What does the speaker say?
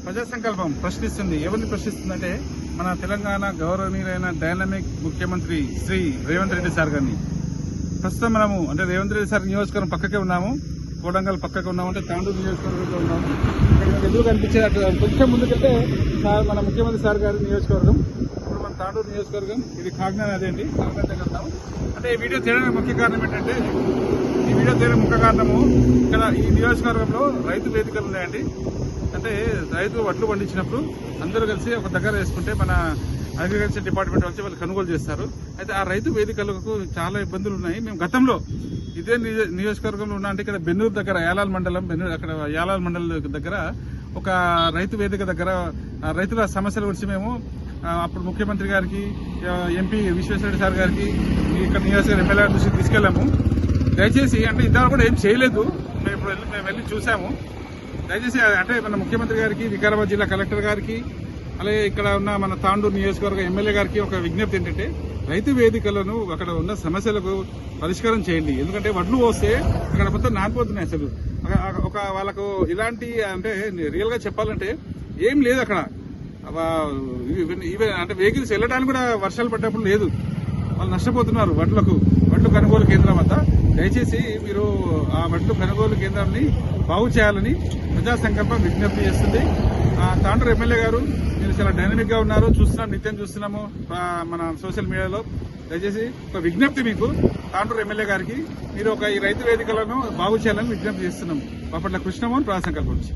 ప్రజా సంకల్పం ప్రశ్నిస్తుంది. ఎవరిని ప్రశ్నిస్తుందంటే మన తెలంగాణ గౌరవనీయులైన డైనమిక్ ముఖ్యమంత్రి శ్రీ రేవంత్ రెడ్డి సార్ గారిని. ప్రస్తుతం మనము అంటే రేవంత్ రెడ్డి సార్ నియోజకవర్గం పక్కకే ఉన్నాము, కోడంగల్ పక్కకే ఉన్నాము, అంటే తాండూరు నియోజకవర్గంలో ఉన్నాము. ఇక్కడ ఎదురు కనిపించే కొంచెం ముందుకెళ్తే మన ముఖ్యమంత్రి సార్ గారి నియోజకవర్గం. ఇప్పుడు మన తాండూరు నియోజకవర్గం, ఇది కాకినాడ అదే అండి, కాకినాడ దగ్గర ఉన్నాము. అంటే ఈ వీడియో తీయడానికి ముఖ్య కారణం ఏంటంటే, ఈ వీడియో తీయడానికి ముఖ్య కారణము ఇక్కడ ఈ నియోజకవర్గంలో రైతు వేదికలు ఉన్నాయండి. అంటే రైతు వడ్లు పండించినప్పుడు అందరూ కలిసి ఒక దగ్గర వేసుకుంటే మన అగ్రికల్చర్ డిపార్ట్మెంట్ వచ్చి వాళ్ళు కొనుగోలు చేస్తారు. అయితే ఆ రైతు వేదికలకు చాలా ఇబ్బందులు ఉన్నాయి. మేము గతంలో ఇదే నియోజకవర్గంలో ఉన్నా, అంటే ఇక్కడ బెన్నూరు దగ్గర యాలాల్ మండలం, అక్కడ యాలాల్ మండలం దగ్గర ఒక రైతు వేదిక దగ్గర రైతుల సమస్యల గురించి మేము అప్పుడు ముఖ్యమంత్రి గారికి, ఎంపీ విశ్వేశ్వరరెడ్డి సార్ గారికి, ఇక్కడ నియోజకవర్గ ఎమ్మెల్యే దృష్టికి తీసుకెళ్లాము. దయచేసి అంటే ఇంతవరకు కూడా ఏం చేయలేదు, మేము వెళ్ళి చూసాము. దయచేసి అంటే మన ముఖ్యమంత్రి గారికి, వికారాబాద్ జిల్లా కలెక్టర్ గారికి, అలాగే ఇక్కడ ఉన్న మన తాండూరు నియోజకవర్గ ఎమ్మెల్యే గారికి ఒక విజ్ఞప్తి ఏంటంటే, రైతు వేదికలను అక్కడ ఉన్న సమస్యలకు పరిష్కారం చేయండి. ఎందుకంటే వడ్లు పోస్తే అక్కడ మొత్తం నానిపోతున్నాయి. అసలు ఒక వాళ్ళకు ఇలాంటి అంటే రియల్ గా చెప్పాలంటే ఏం లేదు అక్కడ. అంటే వెహికల్స్ వెళ్ళడానికి కూడా వర్షాలు పడ్డప్పుడు లేదు. వాళ్ళు నష్టపోతున్నారు వడ్లు కొనుగోలు కేంద్రం వద్ద. దయచేసి మీరు ఆ వడ్లు కొనుగోలు కేంద్రాన్ని బాగు చేయాలని ప్రజా సంకల్పం విజ్ఞప్తి చేస్తుంది. తాండూరు ఎమ్మెల్యే గారు మీరు చాలా డైనమిక్ గా ఉన్నారు, చూస్తున్నాం, నిత్యం చూస్తున్నాము మన సోషల్ మీడియాలో. దయచేసి ఒక విజ్ఞప్తి మీకు తాండూరు ఎమ్మెల్యే గారికి, మీరు ఈ రైతు వేదికలను బాగు చేయాలని విజ్ఞప్తి చేస్తున్నాం. బాపట్ల కృష్ణమోహన్, ప్రజా సంకల్పం నుంచి.